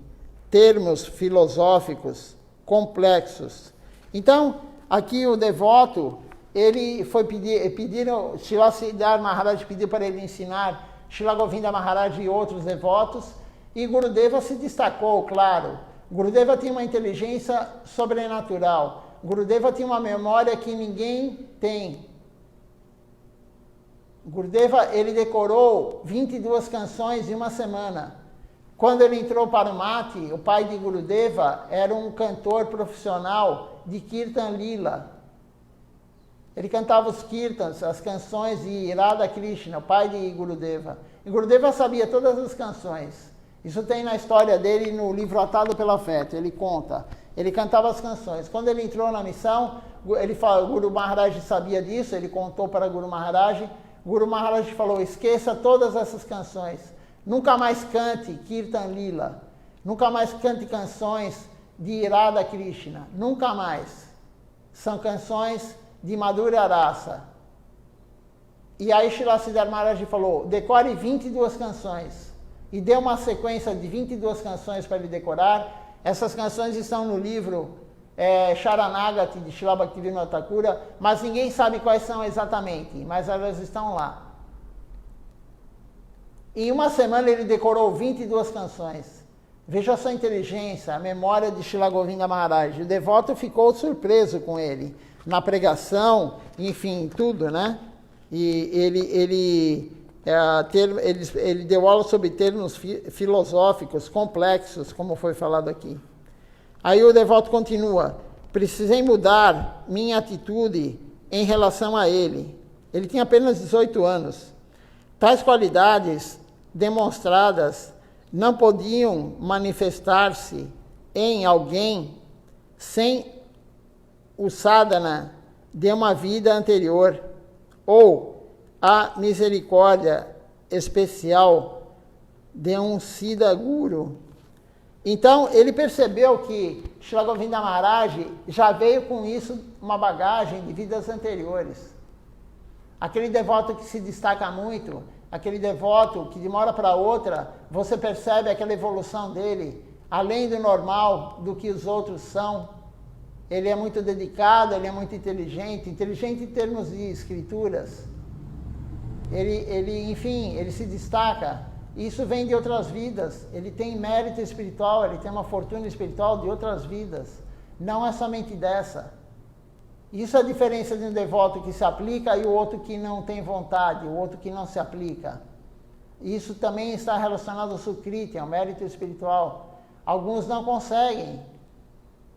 termos filosóficos complexos. Então, aqui o devoto, ele foi pediram, Srila Siddhar Maharaj pediu para ele ensinar Srila Govinda Maharaj e outros devotos, e Gurudeva se destacou, claro. Gurudeva tinha uma inteligência sobrenatural. Gurudeva tinha uma memória que ninguém tem. Gurudeva, ele decorou 22 canções em uma semana. Quando ele entrou para o Mati, o pai de Gurudeva era um cantor profissional de Kirtan Lila. Ele cantava os kirtans, as canções de Radha Krishna, o pai de Gurudeva. E Gurudeva sabia todas as canções. Isso tem na história dele no livro Atado pelo Afeto, ele conta. Ele cantava as canções. Quando ele entrou na missão, ele falou, Guru Maharaj sabia disso, ele contou para Guru Maharaj. Guru Maharaj falou, esqueça todas essas canções. Nunca mais cante Kirtan Lila. Nunca mais cante canções de Radha Krishna. Nunca mais. São canções de Madhurya Rasa. E aí Srila Siddhar Maharaj falou, decore 22 canções. E deu uma sequência de 22 canções para ele decorar. Essas canções estão no livro Sharanagati, de Srila Bhaktivinoda Thakura, mas ninguém sabe quais são exatamente, mas elas estão lá. Em uma semana ele decorou 22 canções. Veja sua inteligência, a memória de Srila Govinda Maharaj. O devoto ficou surpreso com ele, na pregação, enfim, tudo, né? E ele deu aula sobre termos filosóficos complexos, como foi falado aqui. Aí o devoto continua, precisei mudar minha atitude em relação a ele. Ele tinha apenas 18 anos. Tais qualidades demonstradas não podiam manifestar-se em alguém sem o sadhana de uma vida anterior, ou a misericórdia especial de um Siddha Guru. Então, ele percebeu que Srila Govinda Maharaj já veio com isso uma bagagem de vidas anteriores. Aquele devoto que se destaca muito, aquele devoto que de uma hora para outra, você percebe aquela evolução dele, além do normal, do que os outros são. Ele é muito dedicado, ele é muito inteligente em termos de escrituras. Enfim, ele se destaca. Isso vem de outras vidas. Ele tem mérito espiritual, ele tem uma fortuna espiritual de outras vidas. Não é somente dessa. Isso é a diferença de um devoto que se aplica e o outro que não tem vontade, o outro que não se aplica. Isso também está relacionado ao Sukriti, ao mérito espiritual. Alguns não conseguem,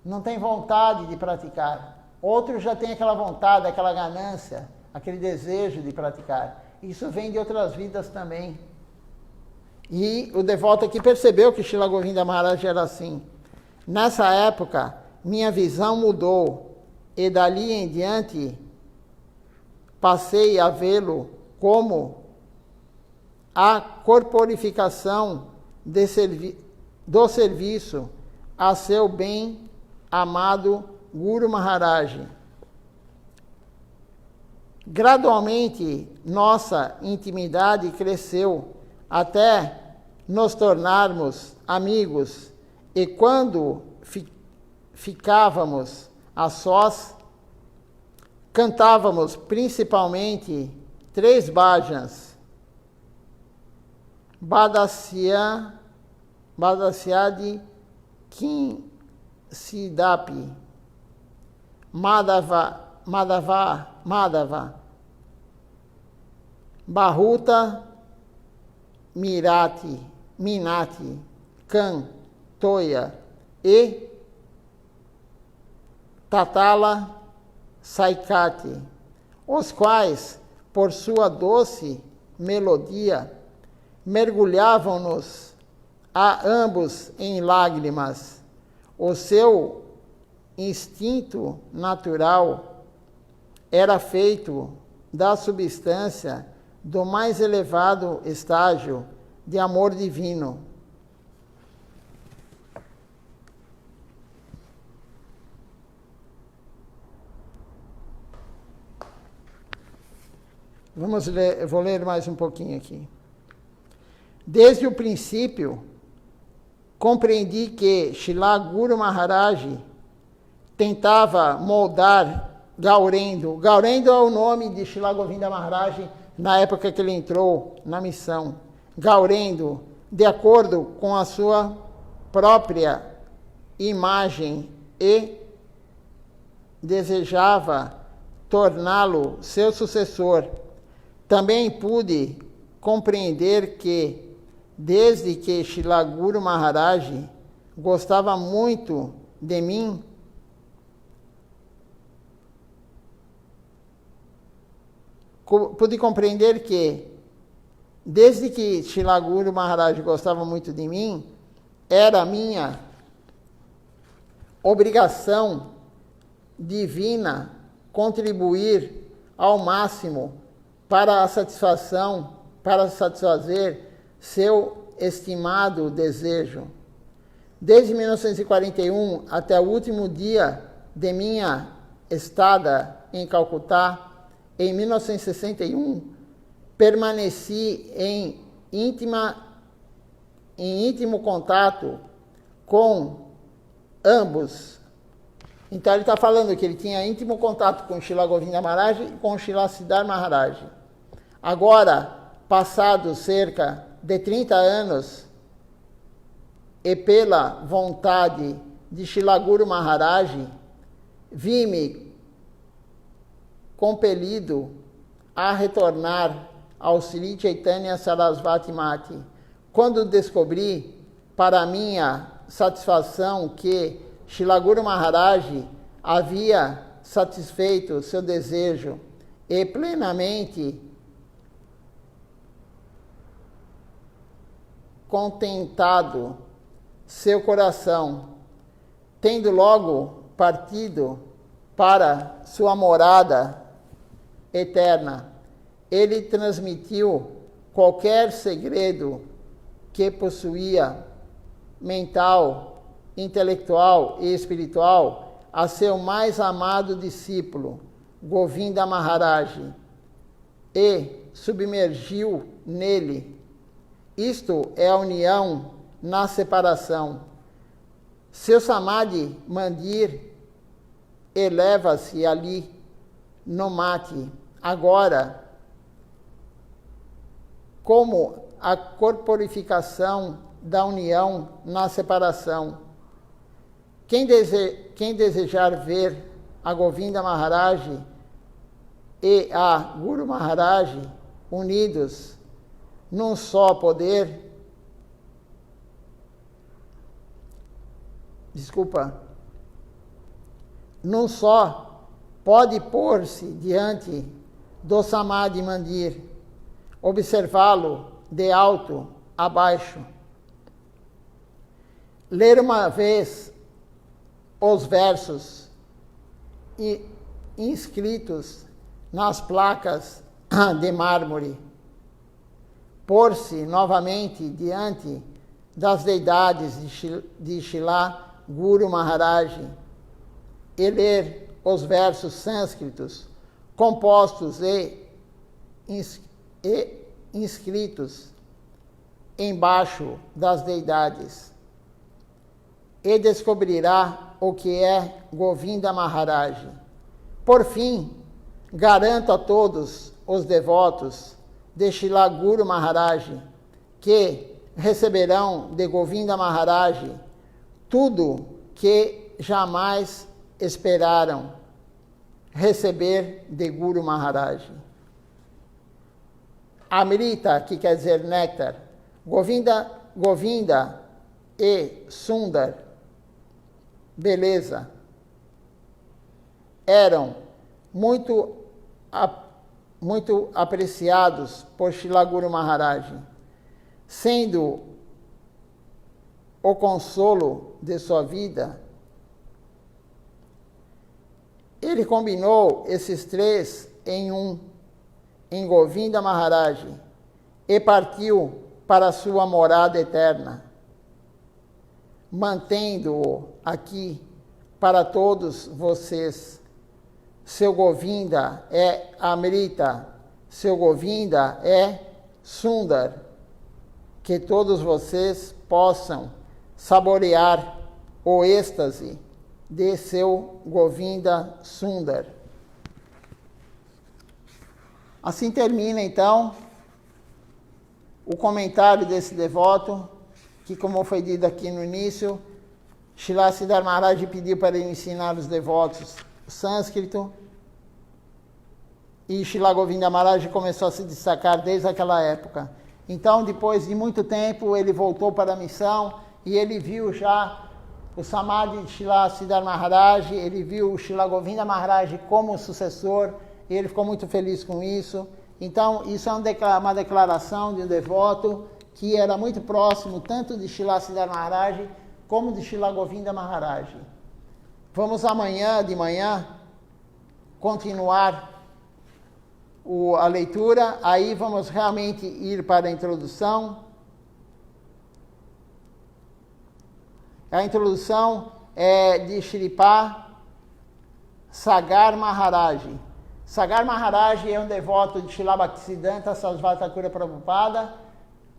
não têm vontade de praticar. Outros já têm aquela vontade, aquela ganância, aquele desejo de praticar. Isso vem de outras vidas também. E o devoto aqui percebeu que Srila Govinda Maharaj era assim. Nessa época, minha visão mudou. E dali em diante, passei a vê-lo como a corporificação do serviço a seu bem-amado Guru Maharaj. Gradualmente, nossa intimidade cresceu até nos tornarmos amigos, e quando ficávamos a sós, cantávamos principalmente 3 bhajans: Badasyadi Kinsidapi, Madhava, Bahuta Minati, Kan, Toya e Tatala Saikati, os quais, por sua doce melodia, mergulhavam-nos a ambos em lágrimas. O seu instinto natural era feito da substância do mais elevado estágio de amor divino. Vamos ler, eu vou ler mais um pouquinho aqui. Desde o princípio, compreendi que Srila Guru Maharaj tentava moldar Gaurendo. Gaurendo é o nome de Srila Govinda Maharaj na época que ele entrou na missão. Gaurendo, de acordo com a sua própria imagem, e desejava torná-lo seu sucessor. Também pude compreender que, desde que Srila Guru Maharaj gostava muito de mim, pude compreender que, desde que Srila Guru Maharaj gostava muito de mim, era minha obrigação divina contribuir ao máximo para satisfazer seu estimado desejo. Desde 1941 até o último dia de minha estada em Calcutá, em 1961, permaneci em íntimo contato com ambos. Então ele está falando que ele tinha íntimo contato com Srila Govinda Maharaj e com Srila Siddhar Maharaj. Agora, passados cerca de 30 anos, e pela vontade de Srila Guru Maharaj, vi-me compelido a retornar ao Sri Chaitanya Sarasvati Mati, quando descobri, para minha satisfação, que Srila Guru Maharaj havia satisfeito seu desejo e plenamente contentado seu coração, tendo logo partido para sua morada eterna. Ele transmitiu qualquer segredo que possuía, mental, intelectual e espiritual, a seu mais amado discípulo, Govinda Maharaj, e submergiu nele. Isto é a união na separação. Seu Samadhi Mandir eleva-se ali no mate, agora, como a corporificação da união na separação. Quem desejar ver a Govinda Maharaj e a Guru Maharaj unidos num só poder, num só, pode pôr-se diante do Samadhi Mandir, observá-lo de alto a baixo, ler uma vez os versos inscritos nas placas de mármore, pôr-se novamente diante das deidades de Srila Guru Maharaj e ler os versos sânscritos compostos e inscritos embaixo das deidades, e descobrirá o que é Govinda Maharaj. Por fim, garanto a todos os devotos de Srila Guru Maharaj que receberão de Govinda Maharaj tudo que jamais esperaram receber de Guru Maharaj. Amrita, que quer dizer néctar, Govinda e Sundar, beleza, eram muito apreciados por Srila Guru Maharaj, sendo o consolo de sua vida. Ele combinou esses três em Govinda Maharaj e partiu para sua morada eterna, mantendo-o aqui para todos vocês. Seu Govinda é Amrita, seu Govinda é Sundar. Que todos vocês possam saborear o êxtase de seu Govinda Sundar. Assim termina, então, o comentário desse devoto, que, como foi dito aqui no início, Srila Siddhar Maharaj pediu para ele ensinar os devotos sânscrito, e Srila Govinda Maharaj começou a se destacar desde aquela época. Então, depois de muito tempo, ele voltou para a missão, e ele viu já o Samadhi de Srila Siddhar Maharaj, ele viu o Srila Govinda Maharaj como sucessor, e ele ficou muito feliz com isso. Então, isso é uma declaração de um devoto que era muito próximo tanto de Srila Siddhar Maharaj como de Srila Govinda Maharaj. Vamos amanhã de manhã continuar a leitura, aí vamos realmente ir para a introdução. A introdução é de Shripad Sagar Maharaj. Sagar Maharaj é um devoto de Srila Bhaktisiddhanta Sarasvati Thakura Prabhupada,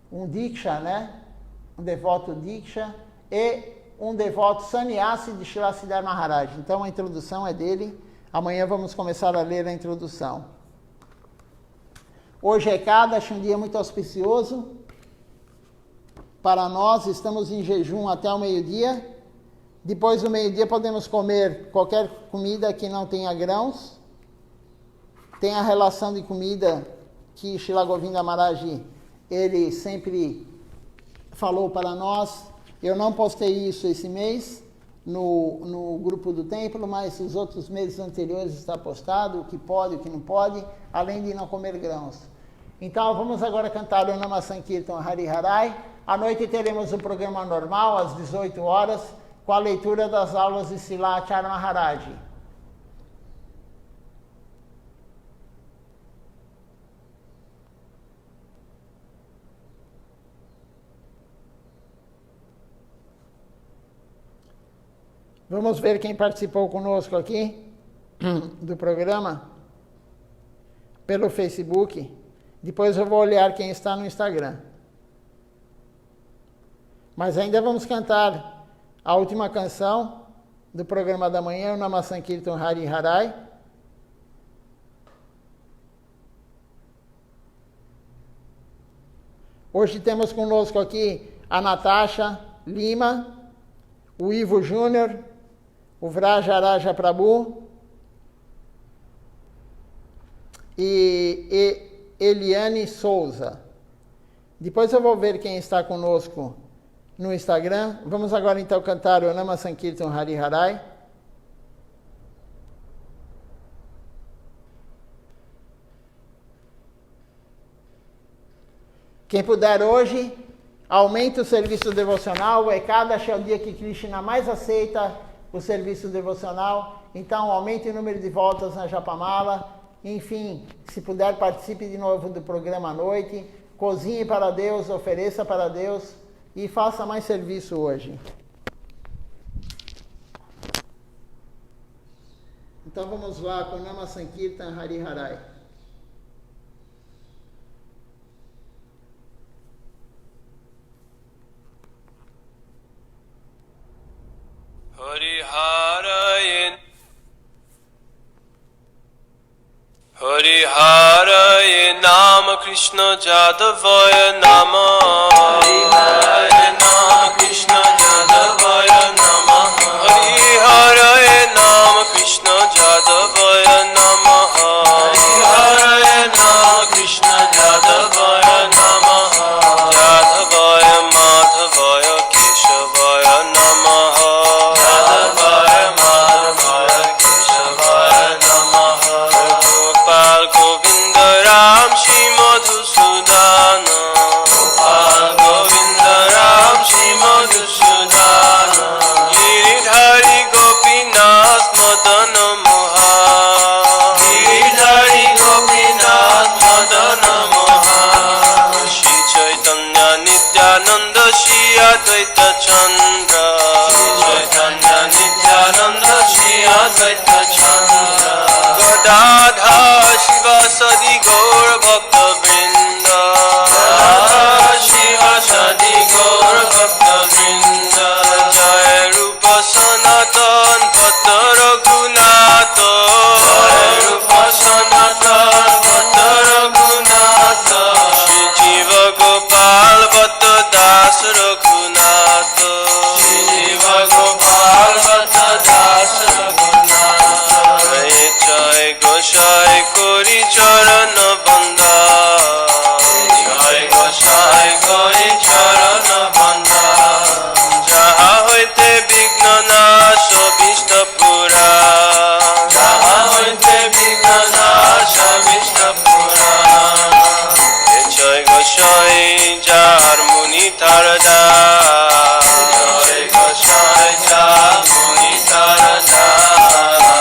um Diksha, né? Um devoto Diksha, e um devoto sannyasi de Srila Siddhar Maharaj. Então a introdução é dele. Amanhã vamos começar a ler a introdução. Hoje é Ekadashi, um dia muito auspicioso para nós. Estamos em jejum até o meio-dia. Depois do meio-dia podemos comer qualquer comida que não tenha grãos. Tem a relação de comida que Srila Govinda Maharaj, ele sempre falou para nós. Eu não postei isso esse mês no grupo do templo, mas os outros meses anteriores está postado, o que pode, o que não pode, além de não comer grãos. Então vamos agora cantar o Nama Sankirtan Hari Harai. À noite teremos um programa normal, às 18 horas, com a leitura das aulas de Srila Acharya Maharaj. Vamos ver quem participou conosco aqui do programa pelo Facebook. Depois eu vou olhar quem está no Instagram. Mas ainda vamos cantar a última canção do programa da manhã, o Nama Sankirtan Hari Harai. Hoje temos conosco aqui a Natasha Lima, o Ivo Júnior, o Vrajaraja Prabhu e Eliane Souza. Depois eu vou ver quem está conosco no Instagram. Vamos agora então cantar o Nama Sankirtan Hari Harai. Quem puder hoje, aumente o serviço devocional. O Ekadashi é o dia que Krishna mais aceita o serviço devocional. Então, aumente o número de voltas na Japamala. Enfim, se puder, participe de novo do programa à noite. Cozinhe para Deus, ofereça para Deus e faça mais serviço hoje. Então vamos lá com Nama Sankirtan Hari Harai. Hari Harai Hari Harai Nama Krishna Jadavaya Nama Hari Harai Nama Krishna Jadavaya Nama Hari Harai Nama Krishna Jadavaya Nama Hari Harai Nama Krishna Jadavaya Nama Jadavaya Madhavaya Keshavaya Nama Jadavaya Madhavaya Keshavaya Nama Govinda Ram Shri Madhusudana Govinda Ram Shri Madhusudana Giridhari Gopinath Madana Moha Giridhari Gopinath Madana Moha Shri Chaitanya Nityananda Shri Advaita Chandra Shri Chaitanya Nityananda Shri Advaita Chandra Gadadha Shiva Sadi Gaura ভক্ত বৃন্দ শিব সাদি গৌর ভক্ত বৃন্দ জয় রূপ সনাতন ভক্ত রঘুনাথ জয় রূপ সনাতন ভক্ত রঘুনাথ শ্রী জীব গোপাল ভক্ত দাস রঘুনাথ শ্রী জীব গোপাল ভক্ত দাস রঘুনাথ জয় গোসাই করি চরণ বন্দা জয় গোসাই করি চরণ বন্দা যাহা হইতে বিঘ্ন নাশ অভীষ্ট পুরা যাহা হইতে বিঘ্ন নাশ অভীষ্ট পুরা জয় গোসাই যার মুনি তার জয় গোসাই যার মুনি তার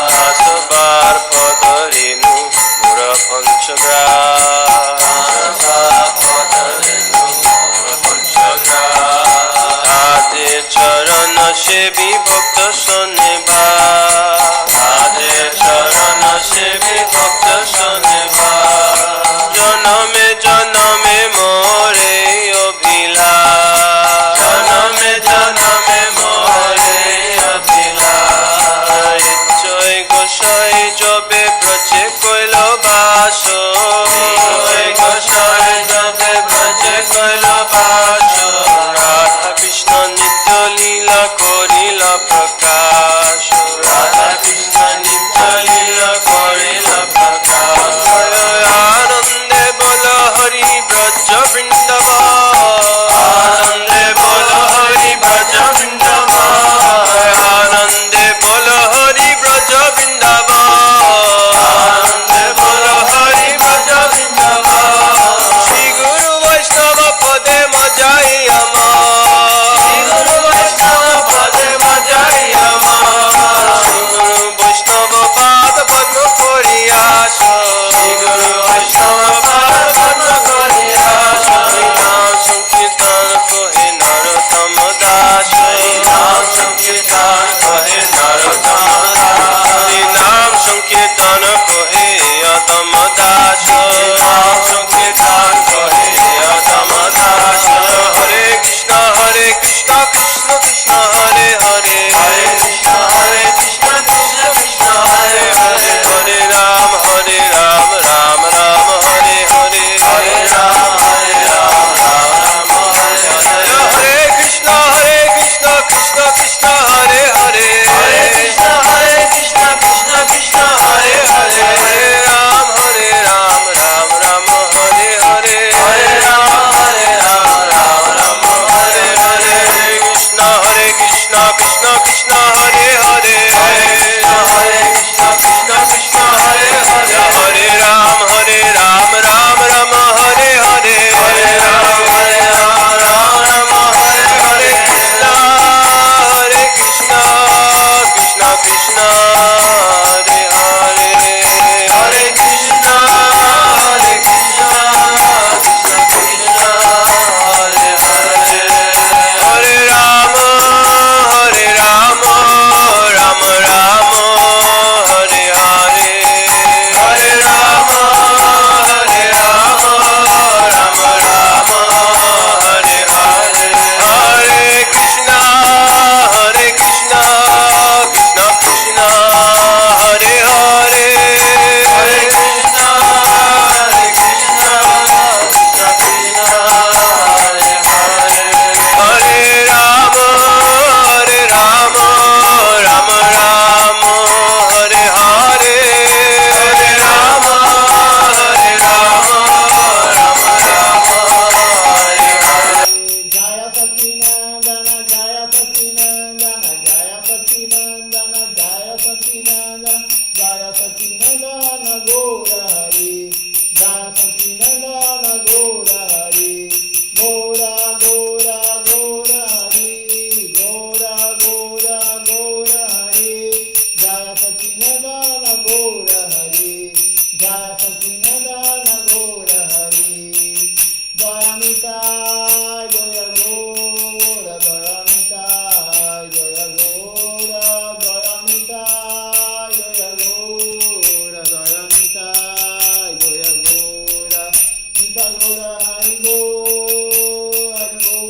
দাসবার পদ রেণু মুর পঞ্চগ্রা তাদের চরণ সেবী ভক্ত শোনেবা তাদের চরণ সেবী ভক্ত শোনেবা জনমে জনমে মোরে অভিলাষ জনমে জনমে মোরে অভিলাষ জয় গোসাই জবে ব্রজে কইল বাস জয় গোসাই জবে ব্রজে কইল বাস রাধা কৃষ্ণ নিত্য লীলা করিল প্রকাশ রাধা কৃষ্ণ নিত্য লীলা করিল প্রকাশ আনন্দে বল হরি ব্রজ বৃন্দাবন আনন্দে বল হরি ব্রজ বৃন্দাবন আনন্দে বল হরি ব্রজ বৃন্দাবন আনন্দে বল হরি ব্রজ বৃন্দাবন শ্রী গুরু বৈষ্ণব পদে মজাই আমার শ্রী গুরু বৈষ্ণব পদে মজাই আমার শ্রী গুরু বৈষ্ণব পাদ পদ্ম করিয়াস শ্রী গুরু বৈষ্ণব পাদ পদ্ম করিয়াস নাম সংকীর্তন কহে নরোত্তম দাস নাম সংকীর্তন কহে নরোত্তম দাস নাম সংকীর্তন কহে অদম দাস নাম সংকীর্তন কহে অদম দাস হরে কৃষ্ণ কৃষ্ণ কৃষ্ণ হরে হরে হরে কৃষ্ণ কৃষ্ণ কৃষ্ণ হরে হরে হরে রাম রাম রাম হরে হরে হরে রাম রাম রাম হরে হরে হরে কৃষ্ণ কৃষ্ণ কৃষ্ণ হরে হরে হরে কৃষ্ণ কৃষ্ণ কৃষ্ণ হরে হরে হরে রাম রাম রাম হরে হরে হরে রাম রাম রাম হরে হরে কৃষ্ণ কৃষ্ণ কৃষ্ণ হরে হরে হরে কৃষ্ণ কৃষ্ণ কৃষ্ণ হরে হরে হরে রাম রাম রাম হরে হরে হরে রাম রাম হরে হরে কৃষ্ণ কৃষ্ণ কৃষ্ণ কৃষ্ণ হরে হরে হরে কৃষ্ণ কৃষ্ণ কৃষ্ণ হরে হরে হরে রাম রাম রাম হরে হরে হরে রাম রাম রাম হরে হরে হরে কৃষ্ণ কৃষ্ণ কৃষ্ণ হরে হরে হরে কৃষ্ণ কৃষ্ণ কৃষ্ণ হরে হরে হরে রাম রাম রাম হরে হরে হরে রাম রাম রাম হরে হরে জয় সচিনন্দন জয় সচিনন্দন জয় সচিনন্দন জয় সচিনন্দন জয় সচিনন্দন গৌর হরি জয় সচিনন্দন গৌর হরি গৌরা গৌরা গৌর হরি গৌরা গৌরা গৌর হরি জয় সচিনন্দন গৌর হরি জয় সচিনন্দন গৌর হরি দয়ামিতা জয় গৌর দয়ামিতা জয় গৌর দয়ামিতা জয় গৌর দয়ামিতা জয় Gour Nitagora Haribo, Haribo,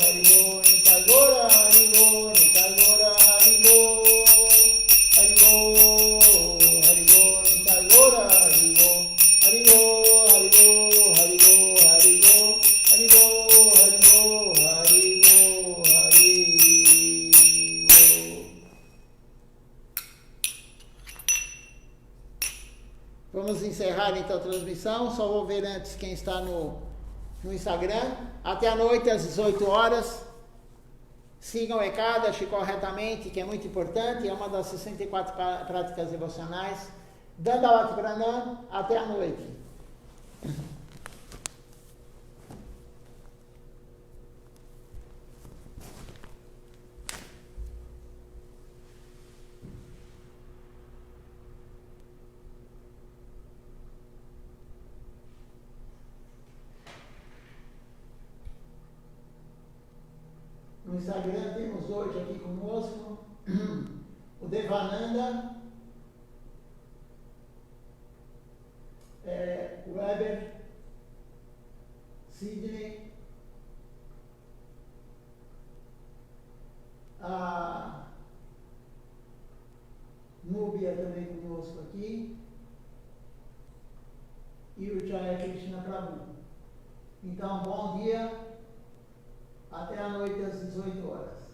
Haribo, Nitagora Haribo, Nitagora Haribo, Haribo, Haribo, Nitagora Haribo, Haribo, Haribo, Haribo, Haribo, Haribo, Haribo, Haribo, Haribo. Vamos encerrar então a transmissão. Só vou ver antes quem está no Instagram. Até a noite, às 18 horas. Sigam o Ekadashi corretamente, que é muito importante. É uma das 64 práticas devocionais. Dandavat Pranam. Até a noite. No Instagram temos hoje aqui conosco o Devananda, Weber, Sidney, a Núbia também conosco aqui, e o Jaya Krishna Prabhu. Então, bom dia. Até a noite às 18 horas.